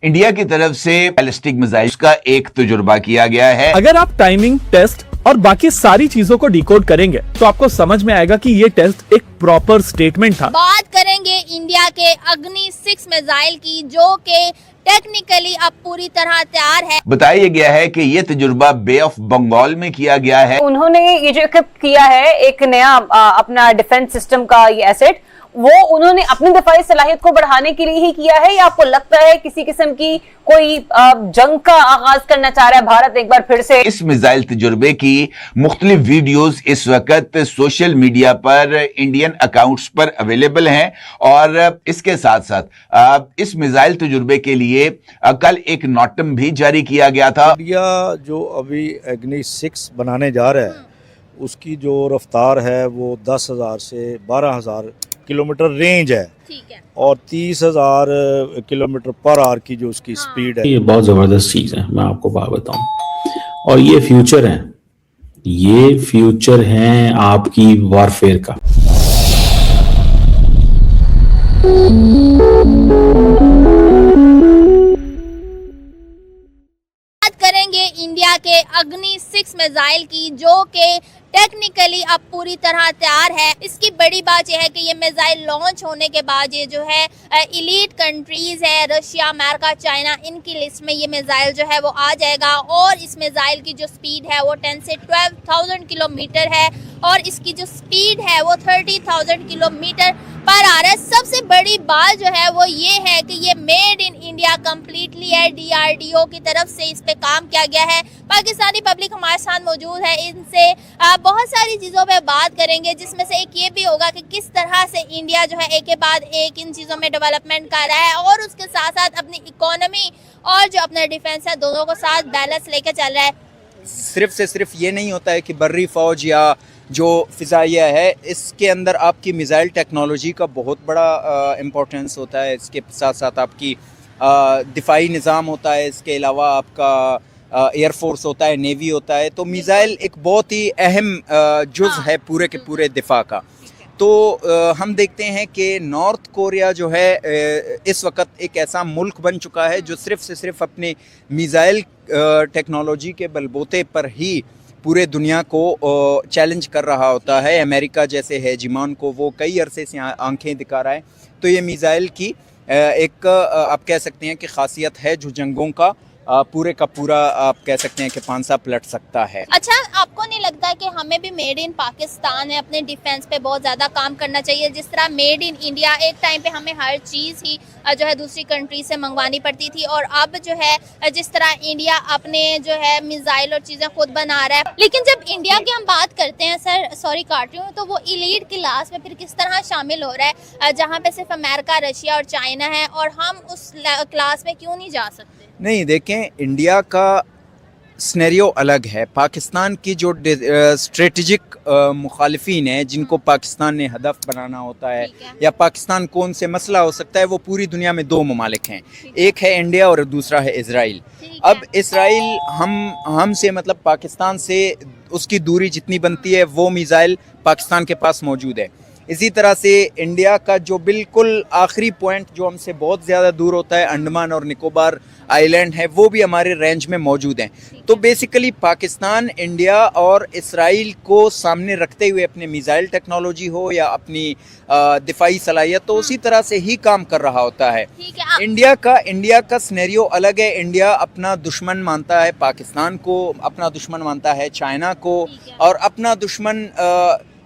India की तरफ से बैलिस्टिक मिसाइल्स का एक तजुर्बा किया गया है। अगर आप टाइमिंग, टेस्ट और बाकी सारी चीजों को डिकोड करेंगे तो आपको समझ में आएगा कि ये टेस्ट एक प्रॉपर स्टेटमेंट था। बात करेंगे इंडिया के अग्नि 6 मिसाइल की, जो कि टेक्निकली अब पूरी तरह तैयार है। बताया गया है कि ये तजुर्बा बे ऑफ बंगाल में किया गया है। उन्होंने ये जो इक्विप किया है एक नया अपना डिफेंस सिस्टम का ये एसेट, वो उन्होंने अपनी दफाई सलाहियत को बढ़ाने के लिए ही किया है, या आपको लगता है किसी किस्म की कोई जंग का आगाज करना चाह रहा है भारत एक बार फिर से? इस मिसाइल तजुर्बे की मुख्तलिफ वीडियोस इस वक्त सोशल मीडिया पर इंडियन अकाउंट्स पर अवेलेबल हैं और इसके साथ साथ इस मिसाइल तजुर्बे के लिए कल एक नोटम भी जारी किया गया था। इंडिया जो अभी अग्नि 6 बनाने जा रहा है उसकी जो रफ्तार है वो 10,000 से 12,000 किलोमीटर रेंज है, ठीक है, और 30,000 किलोमीटर पर आवर की जो उसकी स्पीड है। ये बहुत जबरदस्त चीज है, मैं आपको बात बताऊं। और ये फ्यूचर है, ये फ्यूचर है आपकी वॉरफेयर का। बात करेंगे इंडिया के अग्नि 6 मिसाइल की, जो कि टेक्निकली अब पूरी तरह तैयार है। इसकी बड़ी बात यह है कि ये मिसाइल लॉन्च होने के बाद ये जो है इलीट कंट्रीज है, रशिया, अमेरिका, चाइना, इनकी लिस्ट में ये मिसाइल जो है वो आ जाएगा। और इस मिसाइल की जो स्पीड है वो 10 से 12,000 किलोमीटर है और इसकी जो स्पीड है वो 30,000 किलोमीटर पर आ रहा है। सबसे बड़ी बात जो है वो ये है कि ये मेड इन इंडिया कंप्लीटली है, DRDO की तरफ से इस पे काम किया गया है। पाकिस्तानी पब्लिक हमारे साथ मौजूद है, इनसे बहुत सारी चीज़ों पे बात करेंगे, जिसमें से एक ये भी होगा कि किस तरह से इंडिया जो है एक के बाद एक इन चीज़ों में डेवलपमेंट कर रहा है और उसके साथ साथ अपनी इकोनॉमी और जो अपना डिफेंस है दोनों को साथ बैलेंस लेकर चल रहा है। सिर्फ से सिर्फ ये नहीं होता है कि बर्री फ़ौज या जो फ़िज़ाइया है, इसके अंदर आपकी मिसाइल टेक्नोलॉजी का बहुत बड़ा इम्पोर्टेंस होता है। इसके साथ साथ आपकी दिफाई निज़ाम होता है, इसके अलावा आपका एयरफोर्स होता है, नेवी होता है। तो मिसाइल एक बहुत ही अहम जुज़ है पूरे के पूरे दिफा का। तो हम देखते हैं कि नॉर्थ कोरिया जो है इस वक्त एक ऐसा मुल्क बन चुका है जो सिर्फ से सिर्फ अपने मिसाइल टेक्नोलॉजी के बलबूते पर ही पूरे दुनिया को चैलेंज कर रहा होता है। अमेरिका जैसे हेजिमान को वो कई अरसे से आंखें दिखा रहा है। तो ये मिसाइल की एक आप कह सकते हैं कि खासियत है जो जंगों का पूरे का पूरा आप कह सकते हैं कि पांसा पलट सकता है। अच्छा, आपको नहीं लगता कि हमें भी मेड इन पाकिस्तान है अपने डिफेंस पे बहुत ज़्यादा काम करना चाहिए? जिस तरह मेड इन इंडिया एक टाइम पे हमें हर चीज़ ही जो है दूसरी कंट्री से मंगवानी पड़ती थी, और अब जो है जिस तरह इंडिया अपने जो है मिसाइल और चीज़ें खुद बना रहा है। लेकिन जब इंडिया की हम बात करते हैं, सर सॉरी काट रही हूँ, तो वो इलीट क्लास में फिर किस तरह शामिल हो रहा है जहाँ पे सिर्फ अमेरिका, रशिया और चाइना है, और हम उस क्लास में क्यों नहीं जा सकते? नहीं, देखें, इंडिया का स्नेरियो अलग है। पाकिस्तान की जो स्ट्रेटजिक मुखालिफिन है, जिनको पाकिस्तान ने हदफ बनाना होता है या पाकिस्तान को उनसे मसला हो सकता है, वो पूरी दुनिया में 2 ममालिक हैं, एक है इंडिया और दूसरा है इजराइल। अब इजराइल हमसे मतलब पाकिस्तान से उसकी दूरी जितनी बनती है वो मिसाइल पाकिस्तान के पास मौजूद है। इसी तरह से इंडिया का जो बिल्कुल आखिरी पॉइंट जो हमसे बहुत ज़्यादा दूर होता है, अंडमान और निकोबार आइलैंड है, वो भी हमारे रेंज में मौजूद हैं। तो बेसिकली पाकिस्तान इंडिया और इसराइल को सामने रखते हुए अपने मिसाइल टेक्नोलॉजी हो या अपनी दिफाई सलाहियत, तो उसी तरह से ही काम कर रहा होता है। इंडिया का सिनेरियो अलग है। इंडिया अपना दुश्मन मानता है पाकिस्तान को, अपना दुश्मन मानता है चाइना को, और अपना दुश्मन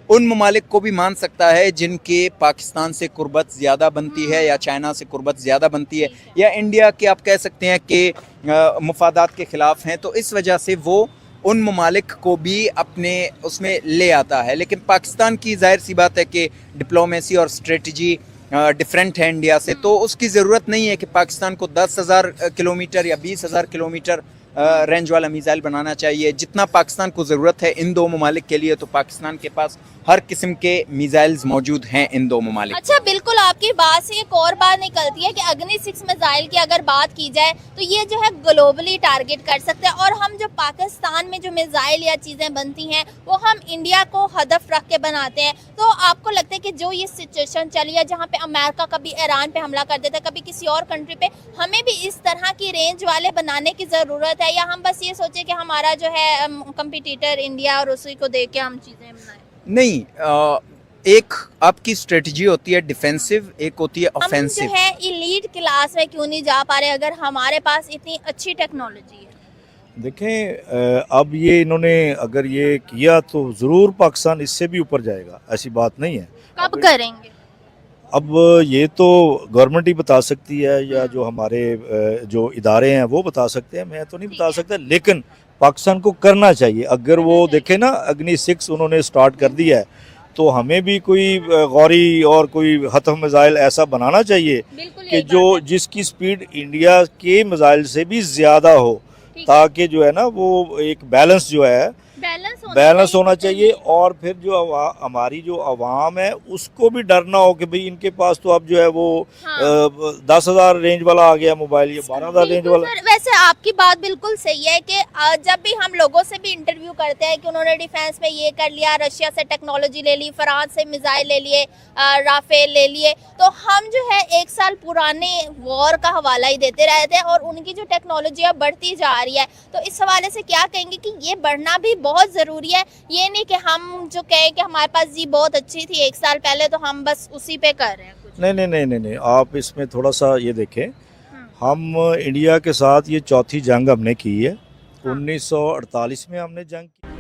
उन ममालिक को भी मान सकता है जिनके पाकिस्तान से कुर्बत ज़्यादा बनती है या चाइना से कुर्बत ज़्यादा बनती है, या इंडिया के आप कह सकते हैं कि मुफादात के ख़िलाफ़ हैं। तो इस वजह से वो उन ममालिक को भी अपने उसमें ले आता है। लेकिन पाकिस्तान की जाहिर सी बात है कि डिप्लोमेसी और स्ट्रेटजी डिफरेंट है इंडिया से, तो उसकी ज़रूरत नहीं है कि पाकिस्तान को 10,000 किलोमीटर या 20,000 किलोमीटर रेंज वाला मिसाइल बनाना चाहिए। जितना पाकिस्तान को ज़रूरत है इन 2 ममालिक के लिए, तो पाकिस्तान के पास हर किस्म के मिसाइल्स मौजूद हैं इन 2 ममालिक। अच्छा, बिल्कुल आपकी बात से एक और बात निकलती है कि अग्नि 6 मिसाइल की अगर बात की जाए तो ये जो है ग्लोबली टारगेट कर सकते हैं, और हम जो पाकिस्तान में जो मिसाइल या चीज़ें बनती हैं वो हम इंडिया को हदफ रख के बनाते हैं। तो आपको लगता है कि जो ये सिचुएशन चली है जहाँ पे अमेरिका कभी ईरान पे हमला कर देता है, कभी किसी और कंट्री पे, हमें भी इस तरह की रेंज वाले बनाने की ज़रूरत है, या हम बस ये सोचे कि हमारा जो है कंपटीटर इंडिया और उसी को देख के हम चीज़ें बनाएं? नहीं, एक आपकी स्ट्रेटजी होती है डिफेंसिव, एक होती है हम ऑफेंसिव। जो है एलीट क्लास में क्यों नहीं जा पा रहे अगर हमारे पास इतनी अच्छी टेक्नोलॉजी है? देखें, अब ये इन्होंने अगर ये किया तो ज़रूर पाकिस्तान इससे भी ऊपर जाएगा, ऐसी बात नहीं है। कब करेंगे? अब ये तो गवर्नमेंट ही बता सकती है, या जो हमारे जो इदारे हैं वो बता सकते हैं, मैं तो नहीं बता सकता, लेकिन पाकिस्तान को करना चाहिए। अगर वो देखें ना, अग्नि 6 उन्होंने स्टार्ट कर दिया है, तो हमें भी कोई गौरी और कोई हतफ मिसाइल ऐसा बनाना चाहिए बिल्कुल कि यही जो बात है। जिसकी स्पीड इंडिया के मिसाइल से भी ज़्यादा हो, ठीक है। ताकि जो है ना वो एक बैलेंस जो है बैलेंस होना चाहिए। और फिर जो हमारी जो आवाम है उसको भी डर ना हो कि भाई इनके पास तो अब जो है वो हाँ। 10,000 रेंज वाला आ गया मोबाइल, या 12,000 रेंज बिल्कुल वाला। सर, वैसे आपकी बात बिल्कुल सही है कि जब भी हम लोगों से भी इंटरव्यू करते हैं कि उन्होंने डिफेंस में ये कर लिया, रशिया से टेक्नोलॉजी ले ली, फ्रांस से मिसाइल ले लिए, राफेल ले लिए, तो हम जो है 1 साल पुराने वॉर का हवाला ही देते रहते हैं और उनकी जो टेक्नोलॉजी अब बढ़ती जा रही है। तो इस हवाले से क्या कहेंगे कि ये बढ़ना भी बहुत ज़रूरी है, ये नहीं कि हम जो कहें कि हमारे पास जी बहुत अच्छी थी 1 साल पहले तो हम बस उसी पे कर रहे हैं कुछ। नहीं, आप इसमें थोड़ा सा ये देखें, हम इंडिया के साथ ये चौथी जंग हमने की है। 1948 में हमने जंग की।